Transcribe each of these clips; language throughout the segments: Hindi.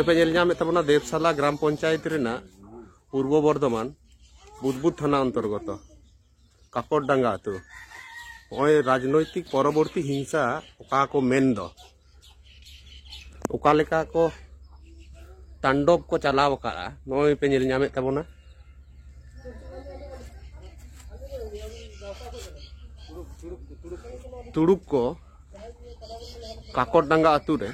पे ñel ñamet tabona देवशाला ग्राम पंचायत रेना पूर्व बर्धमान बुदबुद थाना अंतर्गत काकोड़डांगा आतु ओय राजनैतिक परवर्ती हिंसा ओका को मेन दो ओका लेका को तांडव को चलाव करा नोय पे ñel ñamet tabona तुड़ुक को काकोड़डांगा आतु रे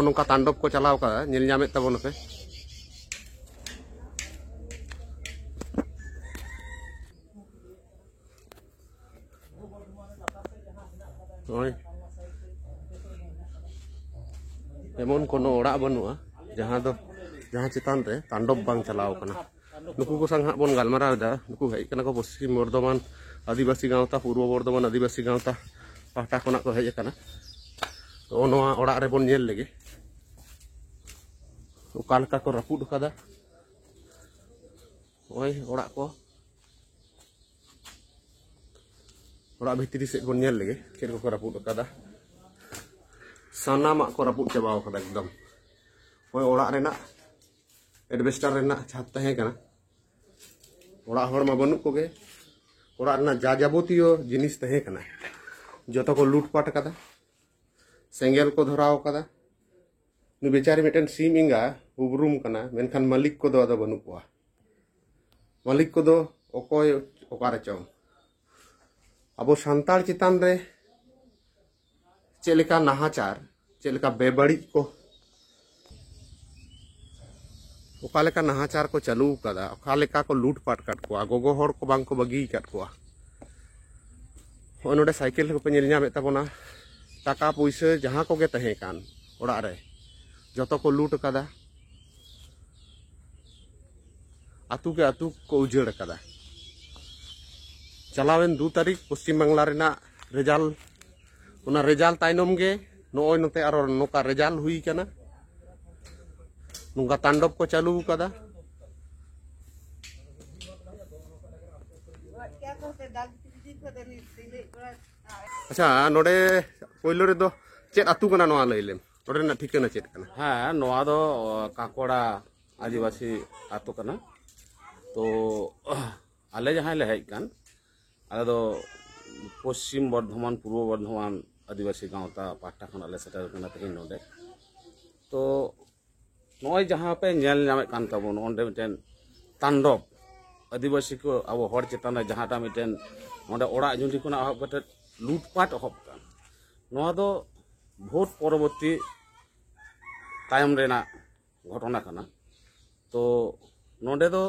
नौका तांडव को चलाव का ñel ñamet tabona पे एमन कोनो ओड़ा बनुआ जहाँ चितान रे तांडव बांग चलाव कना नुकु को संग बन गलमारा दा नुकु हेज कना को पश्चिम बर्धमान आदिवासी गांवता पूर्व बर्धमान आदिवासी गांवता पाटा कोना को हेज कना तो नोआ ओड़ा रे बन ñel लेगे ओकालका को रपुड कदा ओय ओड़ा को ओड़ा भितरी से बन ñel लेगे चेर को रपुड कदा सानामा को रपुड चाबाव कदा एकदम ओय ओड़ा रेना एडवेस्टर रेना छात तहे कना ओड़ा हर मा बनु कोगे ओड़ा रेना जा जाबोतियो जिनिस तहे कना जतो को लूटपाट कदा सेंगेल को धराव कदा नु बेचारी मिटन सीम इंगा उबरूम कना मेनखान मालिक को दो बनु कोआ मालिक को दो ओकोय ओकारे चौ अब सांतार चितान रे चेलेका नाहाचार चेलेका बेबड़ी को ओकालेका नाहाचार को चालू कदा ओकालेका को लूटपाट काट कोआ गोगो हर को बांग को बगी काट कोआ नोडे साइकिल को पे ñel ñamet tabona टाका पैसा जहाँ को गे तहे कान ओड़ा रे जतो को लूट कदा आतु के आतु को उजड़ कदा चलावेन 2 तारीख पश्चिम बांग्ला रेना रेजाल उना रेजाल ताइनम गे नोय नते आरो नोका रेजाल हुई कना नुंगा तांडव को चालू कदा अच्छा नोडे पहिलो रे दो चेत आतु कना नोआ लइलेम नोडे ना ठिकाना चेत कना हाँ नोआ दो काकोड़ा आदिवासी आतु कना तो आले जहां ले हेज कान आले दो पश्चिम बर्धमान पूर्व बर्धमान आदिवासी गांवता पाटा खन आले सेटर कना तेन नोडे तो नोय जहां पे ñel ñamet कान ताबो नोंडे मिटेन तांडव आदिवासी को अब हर चेतन जहांटा मिटेन नोंडे ओड़ा जुंडी कोना हब कते लूटपाट हब कान नोआ दो भोट परवर्ती तायम रेना घटना कना तो नोंडे दो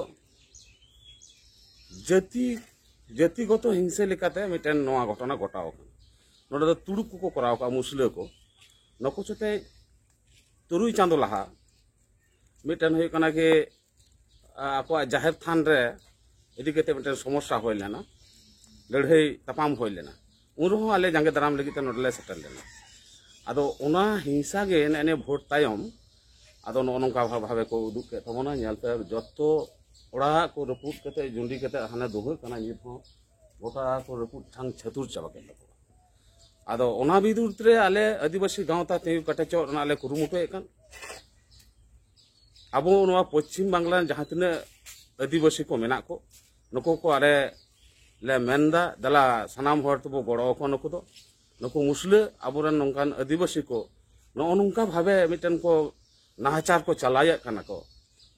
जातिगत हिंसा लेकाते मिटेन नोआ घटना घटाव कान नोंडे दो तुड़ुक को कराव का मुसले को नको चते तुरुई चांदो लहा मिटेन होय कना के आपा जाहेर थान रे इदी केते मिटेन समस्या होय लेना लड़ाई तपाम होय लेना उनरहो आले जांगे दाराम लगी ते नोडले सेटल लेना आदो ओना हिंसा गे नेने भोट तायम आदो नोनका भावे को उदुक के तमना ñalते जत्तो ओड़ा को रपुट कते जुंडी कते हाने दोहो कना निथो गोटा को रपुट थांग छतुर चाबा के लको आदो ओना बिदुर रे आले आदिवासी गांवता ते कटेचो ना आले कुरुमुटो एकन अबो नोआ पश्चिम बांग्ला जहां तने आदिवासी को मेना को नको को आरे ले मेंदा दला सनाम हर तो गड़ो को नको दो नको मुसले अबोरन नंकान आदिवासी को नोनका भावे मिटन को नाहाचार को चलाया कना को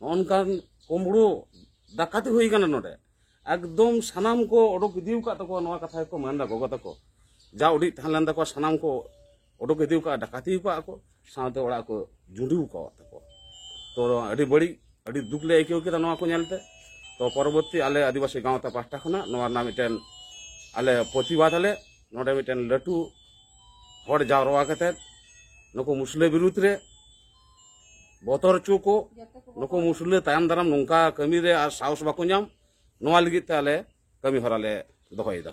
नोनकान कोमड़ो डाकाती हुई कना नोडे एकदम सनाम को ओडोक दिउ का तको नोआ कथा को मेंदा गोगो तको जा उडी थालन तको सनाम को ओडोक दिउ का डाकाती को आको साथे ओड़ा को जुंडू को तको तो अड़ी बड़ी अड़ी दुख ले आइकेउ के नोआ को ñalते तो परवर्ती आले आदिवासी गांवता पास्टा खना नोआ ना मिटेन आले प्रतिवाद आले नोडे मिटेन लटू हर जावरवा कते नको मुसले विरुद्ध रे बोतर चुको नको मुसले तायम दाराम नोंका कमी रे आ साहस बाको ñam नोआ लगी ते आले कमी हराले दोहयदा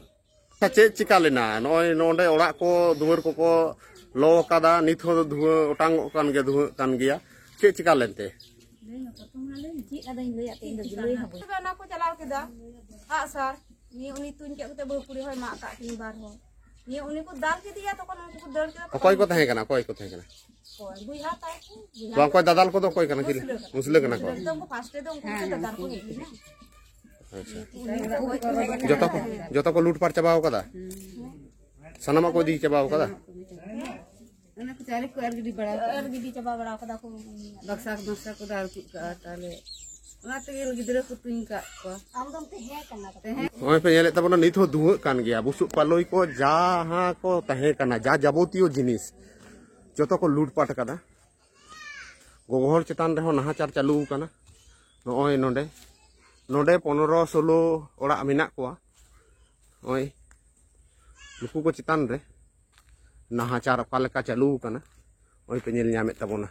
चे चिका लेना नोय नोंडे ओड़ा को दुवर को लो कदा निथ हो धुआ ओटांग कान गे धुआ कान गया चे चिका लेते को चलाव केदा आ सर नी उनी तुन के कते बहुपुरी होय मा का तीन बार हो ये उन्हीं को दाल के दिया तो कौन उनको को दर्द किया अकोय को तहे कना अकोय को तहे कना कोई बुझा ताई को तो अकोय दादाल को तो कोई कना चिले मुसले कना को तो उनको फास्ट दे उनको दाल को नहीं ना जतो को लूटपाट चबाव कदा सनमा को दी चबाव कदा ana ko cari ko ergi di bada गिदी चबा बड़ा कदा को baksa ko dar ku ka tale ona te gel gidra ko tuing ka ko आमदम ते है करना ओय पे नेले तबना नित हो दुह कान गया बुसुक पालोई को जहां को तहे कना जा जाबोतियो जिनिस जतो को लूटपाट कदा गोगोहर चेतान रहो नाहाचार चालू कना नोय नोडे नोडे 15 16 ओड़ा मेना कोआ ओय नुकु को चेतान रे नाहाचार अका लेका चालू कना ओय पे नेल ᱧᱟᱢᱮᱫ ᱛᱟᱵᱚᱱᱟ